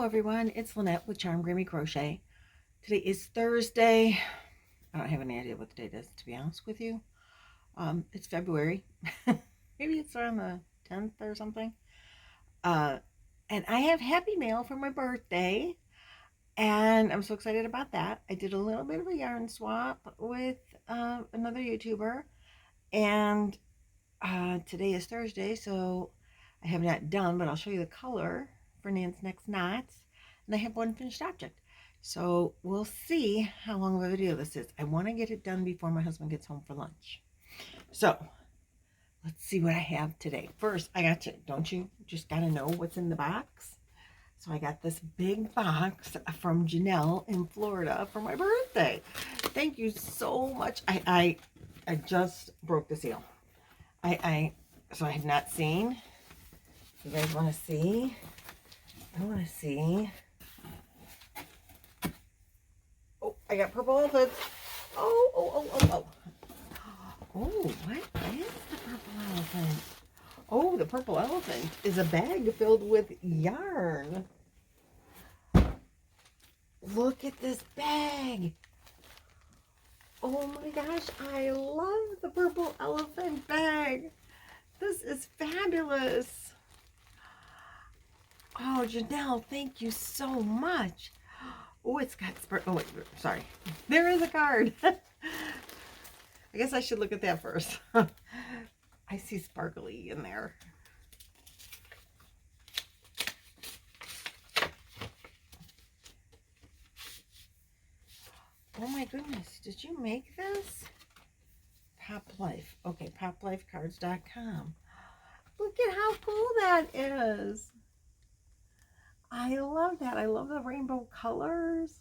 everyone, it's Lynette with Charmed Grammy Crochet. Today is Thursday. I don't have any idea what the date is, to be honest with you. It's February. Maybe it's around the 10th or something. And I have Happy Mail for my birthday, and I'm so excited about that. I did a little bit of a yarn swap with another YouTuber, and today is Thursday, so I have not done, but I'll show you the color for Nan's Next Knots, and I have one finished object. So we'll see how long of a video this is. I want to get it done before my husband gets home for lunch. So let's see what I have today. First, I got to, don't you just got to know what's in the box? So I got this big box from Jennell in Florida for my birthday. Thank you so much. I just broke the seal. So I have not seen. You guys want to see? I want to see. Oh, I got purple elephants. Oh, what is the purple elephant? Oh, the purple elephant is a bag filled with yarn. Look at this bag. Oh my gosh, I love the purple elephant bag. This is fabulous. Oh, Jennell, thank you so much. Oh, it's got oh wait, sorry. There is a card. I guess I should look at that first. I see sparkly in there. Oh my goodness, did you make this? Pop Life. Okay, poplifecards.com. Look at how cool that is. I love that. I love the rainbow colors.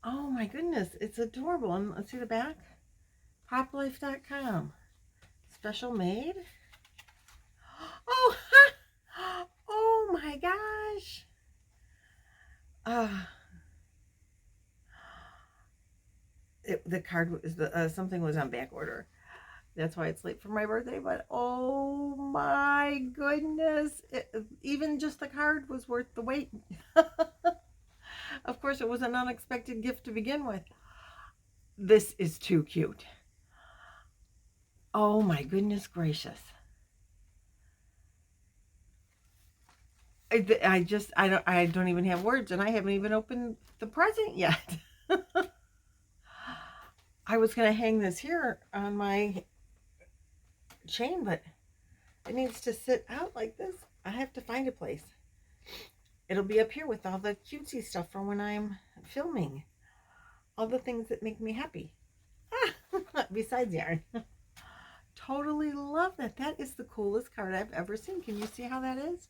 Oh my goodness, it's adorable. And let's see the back. Poplife.com. Special made. Oh, oh my gosh. The card was something was on back order. That's why it's late for my birthday, but oh my goodness. Even just the card was worth the wait. Of course, it was an unexpected gift to begin with. This is too cute. Oh my goodness gracious. I don't even have words, and I haven't even opened the present yet. I was going to hang this here on my chain, but it needs to sit out like this. I have to find a place. It'll be up here with all the cutesy stuff from when I'm filming. All the things that make me happy. Besides yarn. Totally love that. That is the coolest card I've ever seen. Can you see how that is?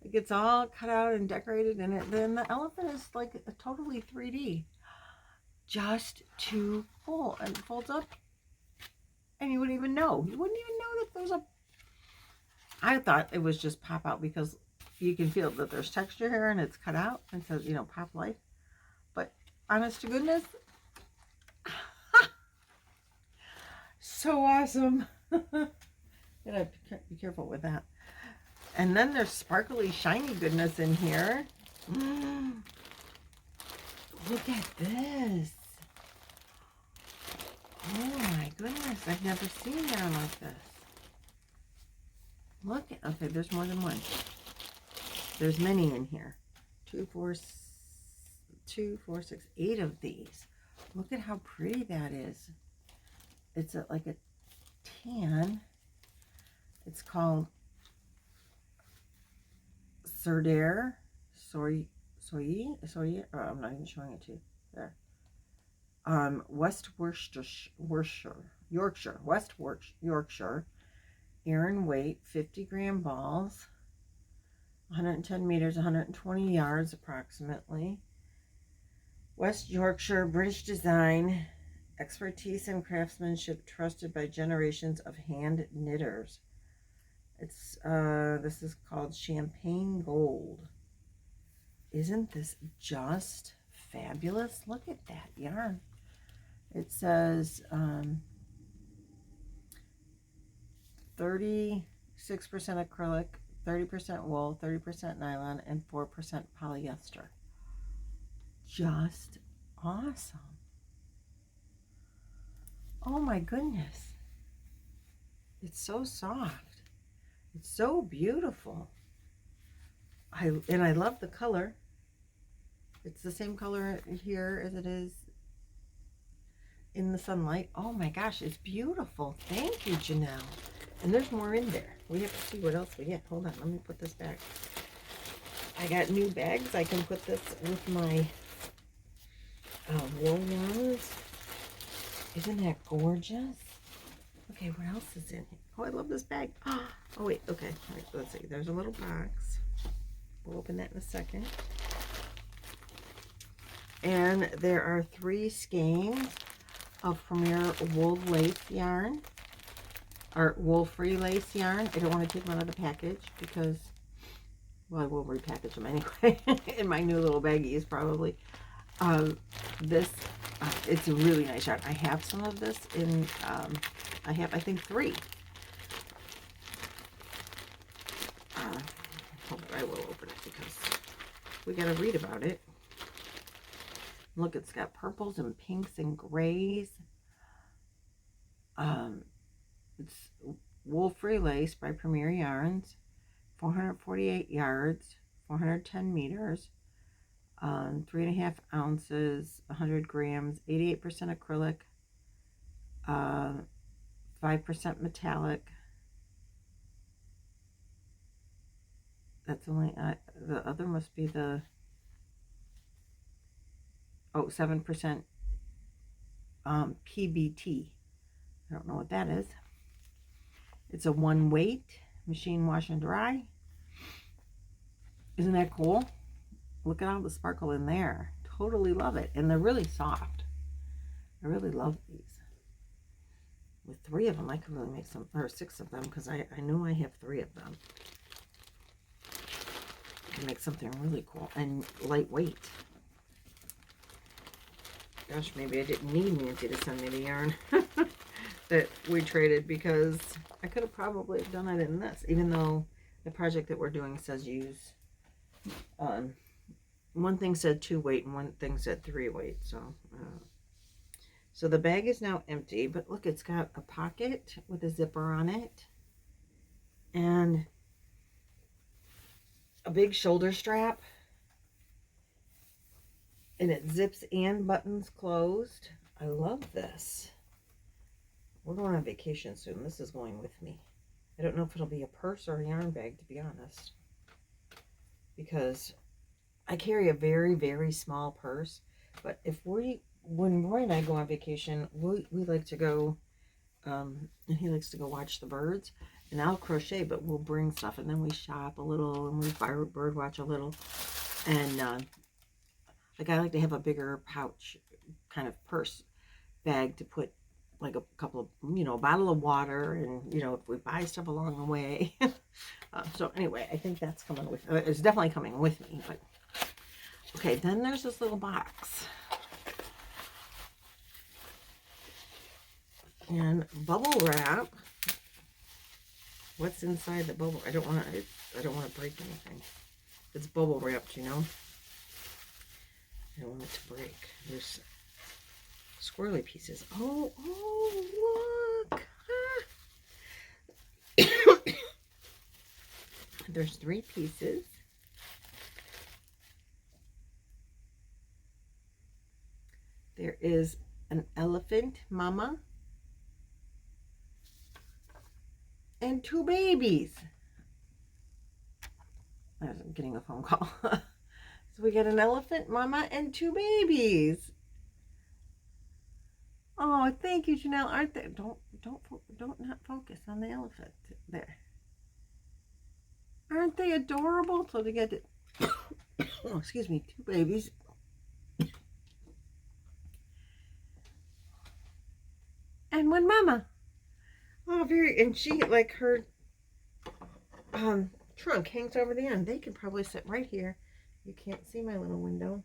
It gets all cut out and decorated, and then the elephant is like a totally 3D. Just too cool. And it folds up, and you wouldn't even know. You wouldn't even know that there's a... I thought it was just pop out because you can feel that there's texture here and it's cut out and says, you know, Pop Life. But honest to goodness, so awesome. Gotta be careful with that. And then there's sparkly, shiny goodness in here. Look at this. Oh my goodness, I've never seen yarn like this. Look at, okay, there's more than one. There's many in here. 2, 4, 6, 8 of these. Look at how pretty that is. It's like a tan. It's called Serdare Soy. I'm not even showing it to you. There. West Yorkshire. Aran weight, 50-gram balls. 110 meters, 120 yards approximately. West Yorkshire, British design, expertise and craftsmanship trusted by generations of hand knitters. It's this is called Champagne Gold. Isn't this just fabulous? Look at that yarn. It says 36% acrylic, 30% wool, 30% nylon, and 4% polyester. Just awesome. Oh my goodness. It's so soft. It's so beautiful. I love the color. It's the same color here as it is in the sunlight. Oh my gosh, it's beautiful. Thank you, Jennell. And there's more in there. We have to see what else we get. Hold on, let me put this back. I got new bags. I can put this with my wool yarns. Isn't that gorgeous? Okay, what else is in here? Oh, I love this bag. Oh, wait, okay. All right, let's see. There's a little box. We'll open that in a second. And there are 3 skeins of Premier wool lace yarn, or wool-free lace yarn. I don't want to take them out of the package because, well, I will repackage them anyway in my new little baggies probably. It's a really nice yarn. I have some of this in, I have, I think, 3. I will open it because we got to read about it. Look, it's got purples and pinks and grays. It's wool-free lace by Premier Yarns, 448 yards, 410 meters, 3.5 ounces, 100 grams, 88% acrylic, 5% metallic. That's only, the other must be the, 7% PBT. I don't know what that is. It's a 1 weight, machine wash and dry. Isn't that cool? Look at all the sparkle in there. Totally love it. And they're really soft. I really love these. With 3 of them, I could really make some, or 6 of them, because I know I have 3 of them. I can make something really cool and lightweight. Gosh, maybe I didn't need Nancy to send me the yarn that we traded, because I could have probably done it in this, even though the project that we're doing says use, one thing said 2 weight and one thing said 3 weight. So the bag is now empty, but look, it's got a pocket with a zipper on it and a big shoulder strap. And it zips and buttons closed. I love this. We're going on vacation soon. This is going with me. I don't know if it'll be a purse or a yarn bag, to be honest. Because I carry a very, very small purse. But when Roy and I go on vacation, we like to go, and he likes to go watch the birds. And I'll crochet, but we'll bring stuff. And then we shop a little, and we bird watch a little. And, like, I like to have a bigger pouch kind of purse bag to put like a couple of, a bottle of water, and, if we buy stuff along the way. So anyway, I think that's coming with, it's definitely coming with me. But okay, then there's this little box. And bubble wrap. What's inside the bubble? I don't want to break anything. It's bubble wrapped, I don't want it to break. There's squirrely pieces. Oh, look! Ah. There's 3 pieces. There is an elephant mama and 2 babies. I'm getting a phone call. So we got an elephant mama and 2 babies. Oh, thank you, Jennell. Aren't they? Don't not focus on the elephant there. Aren't they adorable? So to get it, oh, excuse me, 2 babies. And 1 mama. Oh, and she, like, her trunk hangs over the end. They could probably sit right here. You can't see my little window.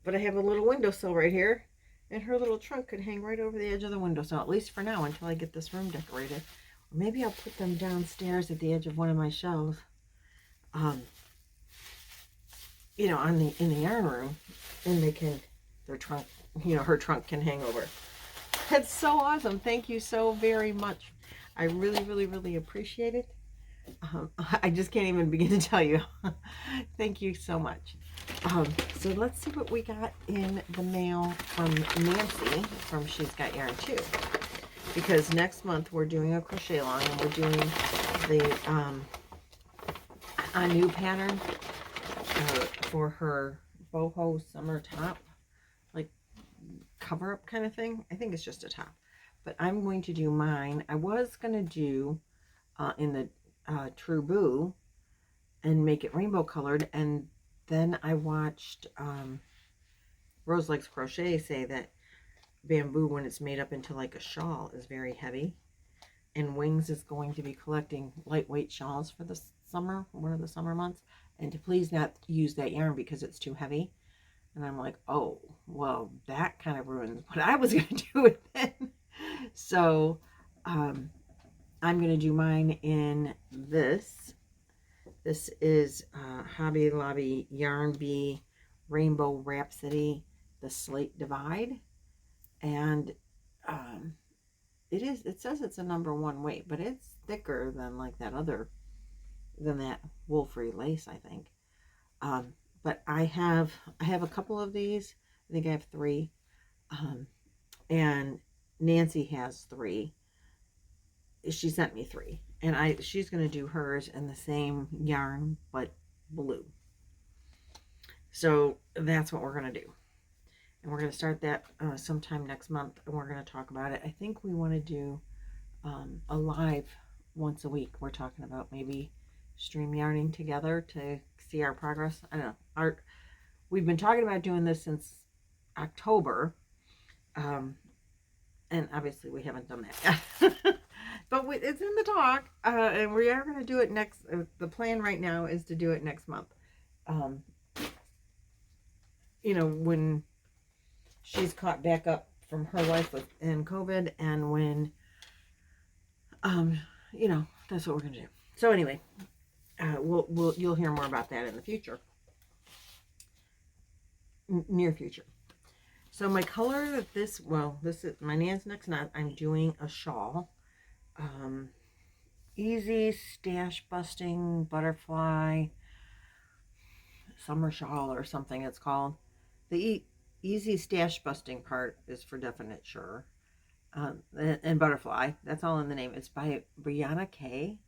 But I have a little windowsill right here, And her little trunk could hang right over the edge of the window. So at least for now, until I get this room decorated. Or maybe I'll put them downstairs at the edge of one of my shelves. You know, in the yarn room. And they can, their trunk, you know, her trunk can hang over. That's so awesome. Thank you so very much. I really, really, really appreciate it. I just can't even begin to tell you. Thank you so much. So let's see what we got in the mail from Nancy from She's Got Yarn Too. Because next month we're doing a crochet along and we're doing the a new pattern for her boho summer top, like cover up kind of thing. I think it's just a top, but I'm going to do mine. I was going to do in the True Boo and make it rainbow colored, and then I watched Rose Likes Crochet say that bamboo, when it's made up into like a shawl, is very heavy, and Wings is going to be collecting lightweight shawls for the summer, one of the summer months, and to please not use that yarn because it's too heavy. And I'm like, oh, well, that kind of ruins what I was going to do with it. So I'm going to do mine in this. This is Hobby Lobby Yarn Bee Rainbow Rhapsody, the Slate Divide. And it says it's a #1 weight, but it's thicker than like that wool-free lace, I think. But I have a couple of these. I think I have 3. And Nancy has 3. She sent me 3. And she's going to do hers in the same yarn, but blue. So that's what we're going to do. And we're going to start that sometime next month. And we're going to talk about it. I think we want to do a live once a week. We're talking about maybe stream yarning together to see our progress. I don't know. We've been talking about doing this since October. And obviously we haven't done that yet. But it's in the talk. And we are going to do it next. The plan right now is to do it next month. You know, when she's caught back up from her life in COVID, and when, you know, that's what we're going to do. So anyway, you'll hear more about that in the future. Near future. So my color of this is my Nan's Next Knot. I'm doing a shawl. Easy Stash Busting Butterfly Summer Shawl or something it's called. The Easy Stash Busting part is for definite sure. And Butterfly, that's all in the name. It's by Brianna Kay.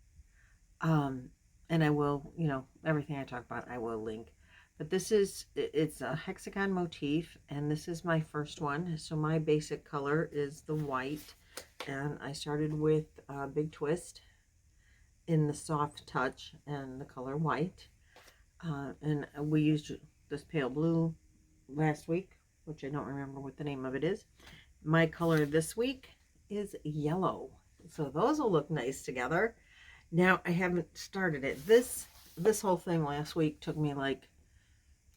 And I will, you know, everything I talk about, I will link. But it's a hexagon motif, and this is my first one. So my basic color is the white, and I started with Big Twist in the Soft Touch and the color white. And we used this pale blue last week, which I don't remember what the name of it is. My color this week is yellow. So those will look nice together. Now, I haven't started it. This whole thing last week took me like,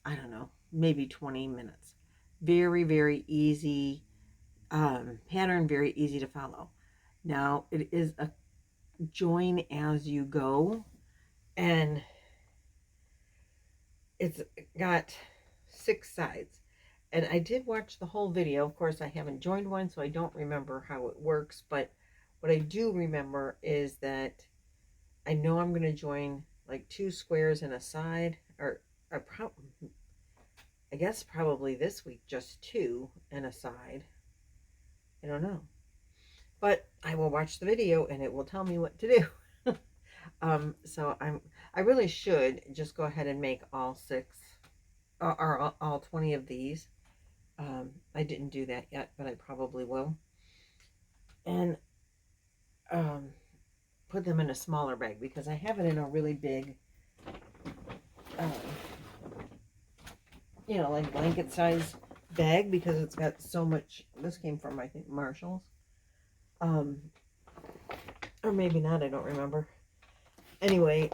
I don't know, maybe 20 minutes. Very, very easy pattern, very easy to follow. Now, it is a join as you go, and it's got 6 sides. And I did watch the whole video. Of course, I haven't joined one, so I don't remember how it works. But what I do remember is that I know I'm going to join like 2 squares in a side, or I guess probably this week just 2 and a side. I don't know. But I will watch the video and it will tell me what to do. So I really should just go ahead and make all 6 or all 20 of these. I didn't do that yet, but I probably will. And put them in a smaller bag because I have it in a really big, you know, like blanket size bag because it's got so much. This came from, I think, Marshall's. Or maybe not, I don't remember. Anyway,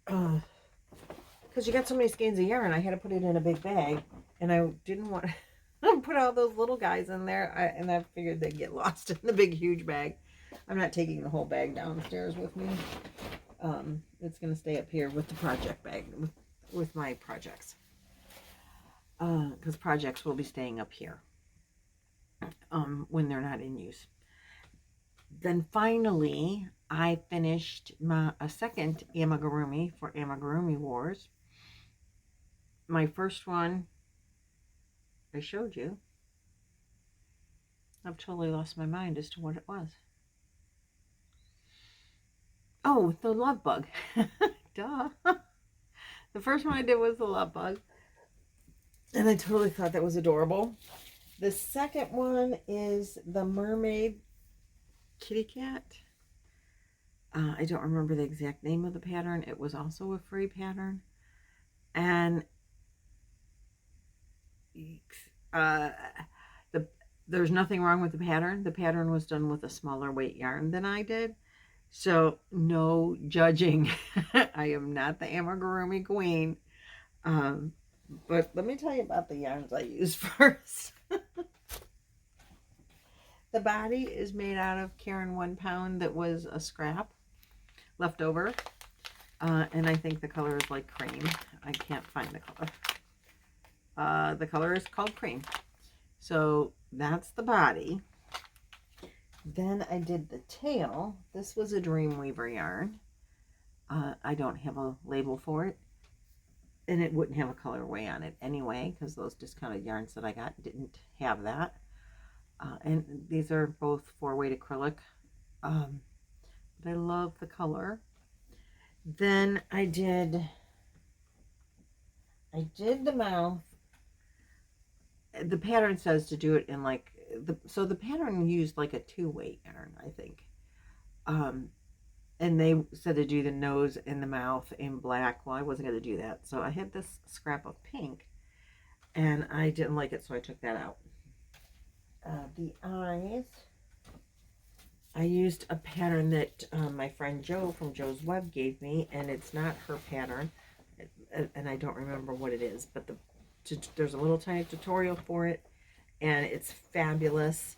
because you got so many skeins of yarn, I had to put it in a big bag, and I didn't want put all those little guys in there, and I figured they'd get lost in the big, huge bag. I'm not taking the whole bag downstairs with me. It's going to stay up here with the project bag, with my projects. Because projects will be staying up here when they're not in use. Then finally, I finished a second amigurumi for Amigurumi Wars. My first one, I showed you. I've totally lost my mind as to what it was. Oh, the love bug. Duh. The first one I did was the love bug. And I totally thought that was adorable. The second one is the mermaid kitty cat. I don't remember the exact name of the pattern. It was also a free pattern. And there's nothing wrong with the pattern. The pattern was done with a smaller weight yarn than I did. So no judging. I am not the amigurumi queen. But let me tell you about the yarns I used first. The body is made out of Karen 1 pound that was a scrap left over. And I think the color is like cream. I can't find the color. The color is called cream. So that's the body. Then I did the tail. This was a Dreamweaver yarn. I don't have a label for it. And it wouldn't have a colorway on it anyway, because those discounted yarns that I got didn't have that. And these are both 4-weight acrylic. But I love the color. Then I did the mouth. The pattern says to do it in like, so the pattern used like a 2-weight yarn, I think. And they said to do the nose and the mouth in black. Well, I wasn't going to do that. So I had this scrap of pink and I didn't like it, so I took that out. The eyes, I used a pattern that my friend Jo from Jo's Web gave me, and it's not her pattern, and I don't remember what it is, but there's a little tiny tutorial for it, and it's fabulous,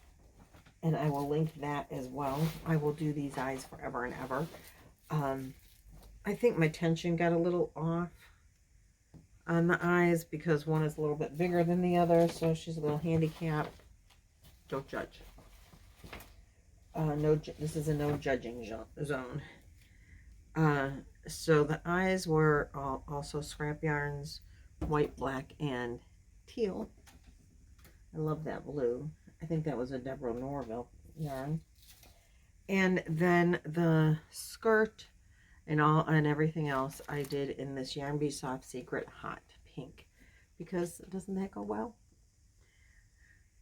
and I will link that as well. I will do these eyes forever and ever. I think my tension got a little off on the eyes because one is a little bit bigger than the other, so she's a little handicapped. Don't judge. This is a no judging zone. So the eyes were also scrap yarns, white, black, and teal. I love that blue. I think that was a Deborah Norville yarn. And then the skirt and everything else I did in this Yarn Bee Soft Secret Hot Pink, because doesn't that go well?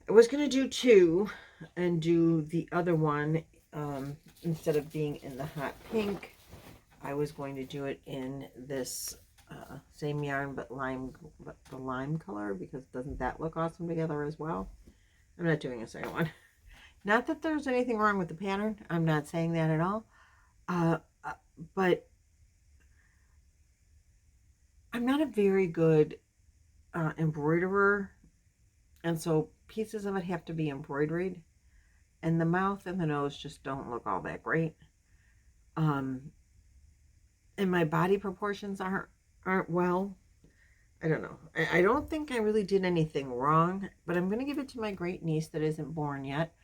I was going to do 2 and do the other one instead of being in the hot pink. I was going to do it in this same yarn but the lime color, because doesn't that look awesome together as well? I'm not doing a second one. Not that there's anything wrong with the pattern. I'm not saying that at all. But I'm not a very good embroiderer, and so pieces of it have to be embroidered, and the mouth and the nose just don't look all that great. And my body proportions aren't well. I don't know. I don't think I really did anything wrong, but I'm going to give it to my great niece that isn't born yet,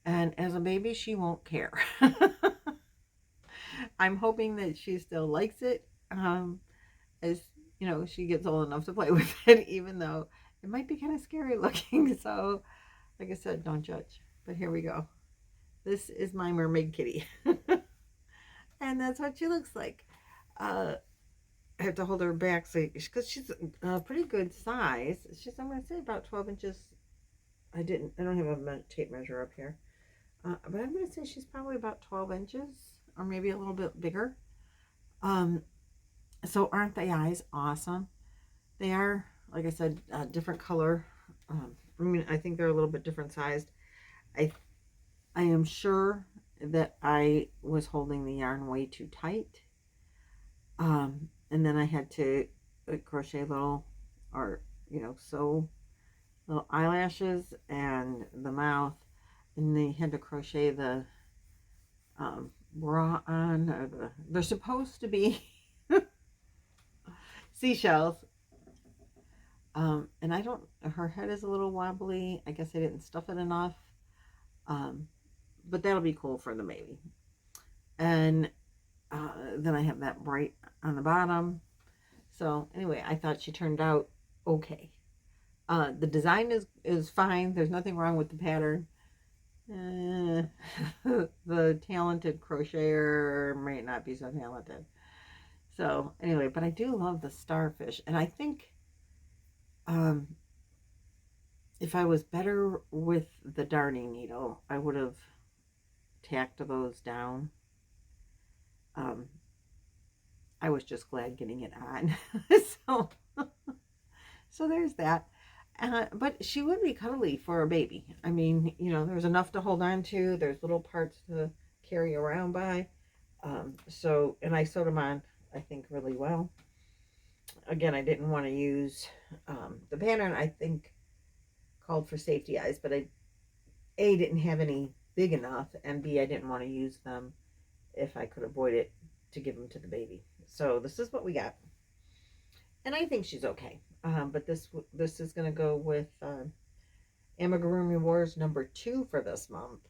and as a baby she won't care. I'm hoping that she still likes it as you know, she gets old enough to play with it, even though it might be kind of scary looking. So like I said, don't judge. But here we go. This is my mermaid kitty. And that's what she looks like. I have to hold her back because she's a pretty good size. She's, I'm going to say, about 12 inches. I don't have a tape measure up here. But I'm going to say she's probably about 12 inches or maybe a little bit bigger. So aren't the eyes awesome? They are, like I said, different color. I mean, I think they're a little bit different sized. I am sure that I was holding the yarn way too tight. And then I had to crochet little, or, you know, sew little eyelashes and the mouth, and they had to crochet the bra on. They're supposed to be seashells. And I don't, her head is a little wobbly. I guess I didn't stuff it enough. But that'll be cool for the baby. And then I have that bright on the bottom. So anyway, I thought she turned out okay. The design is fine. There's nothing wrong with the pattern. The talented crocheter might not be so talented. So anyway, but I do love the starfish, and I think if I was better with the darning needle, I would have tacked those down. I was just glad getting it on. So there's that. But she would be cuddly for a baby. I mean, you know, there's enough to hold on to. There's little parts to carry around by. And I sewed them on, I think, really well. Again, I didn't want to use the pattern, I think, called for safety eyes, but I, A, didn't have any big enough, and B, I didn't want to use them if I could avoid it to give them to the baby. So this is what we got. And I think she's okay. But this is going to go with Amigurumi Wars number 2 for this month.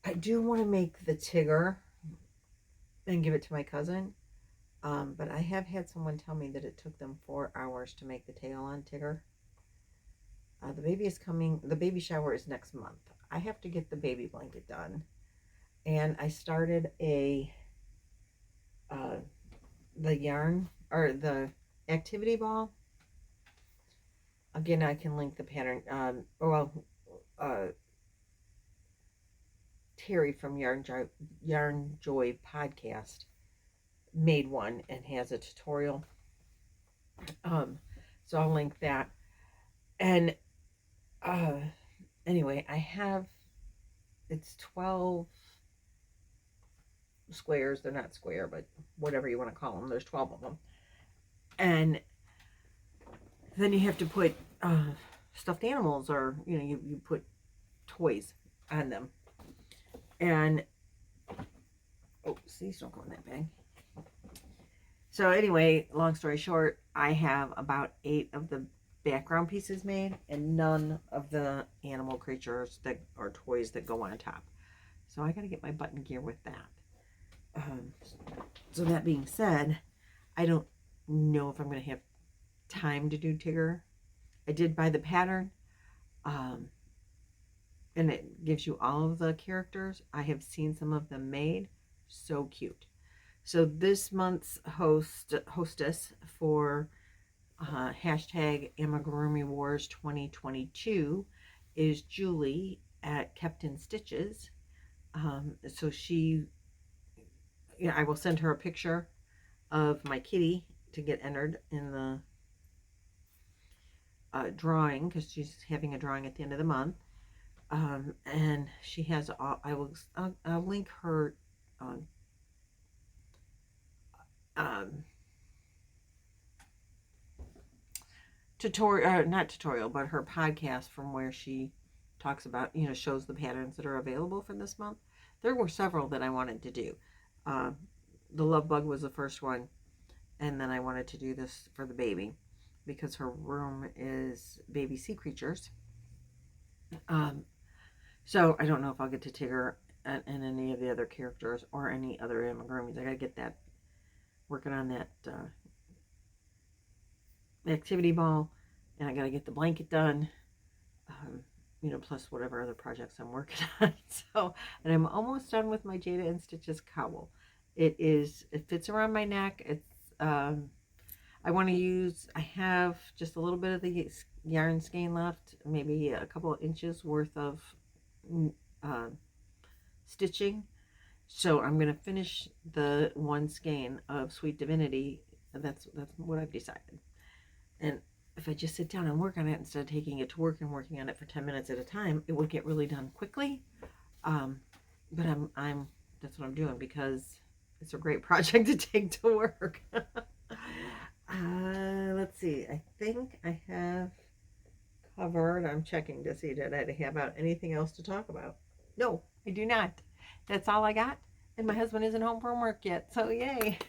I do want to make the Tigger and give it to my cousin. But I have had someone tell me that it took them 4 hours to make the tail on Tigger. The baby is coming. The baby shower is next month. I have to get the baby blanket done. And I started the yarn, or the activity ball. Again, I can link the pattern. Terry from Yarn Joy podcast made one and has a tutorial. So I'll link that. And anyway, it's 12 squares. They're not square, but whatever you want to call them. There's 12 of them. And then you have to put stuffed animals, or, you know, you put toys on them. And, oh, see, don't go in that bag. So anyway, long story short, I have about 8 of the background pieces made and none of the animal creatures that are toys that go on top. So I got to get my button gear with that. So that being said, I don't know if I'm going to have time to do Tigger. I did buy the pattern, and it gives you all of the characters. I have seen some of them made. So cute. So this month's hostess for hashtag Amigurumi Wars 2022 is Julie at Kept in Stitches. So she, yeah, I will send her a picture of my kitty to get entered in the drawing, because she's having a drawing at the end of the month. And she has I'll link her not tutorial, but her podcast from where she talks about, you know, shows the patterns that are available for this month. There were several that I wanted to do. The Love Bug was the first one, and then I wanted to do this for the baby because her room is baby sea creatures. So I don't know if I'll get to Tigger and any of the other characters or any other amigurumis. I gotta get that, working on that activity ball, and I gotta get the blanket done, you know, plus whatever other projects I'm working on. So, and I'm almost done with my Jada and Stitches cowl. It fits around my neck. It's I have just a little bit of the yarn skein left, maybe a couple of inches worth of stitching. So I'm going to finish the one skein of Sweet Divinity. That's what I've decided. And if I just sit down and work on it instead of taking it to work and working on it for 10 minutes at a time, it would get really done quickly. But that's what I'm doing because it's a great project to take to work. Let's see. I think I have covered. I'm checking to see that I have out anything else to talk about. No, I do not. That's all I got. And my husband isn't home from work yet, so yay.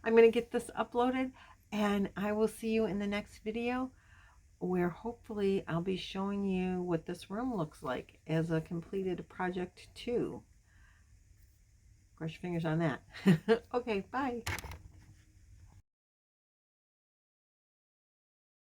I'm going to get this uploaded, and I will see you in the next video, where hopefully I'll be showing you what this room looks like as a completed project 2. Cross your fingers on that. Okay, bye.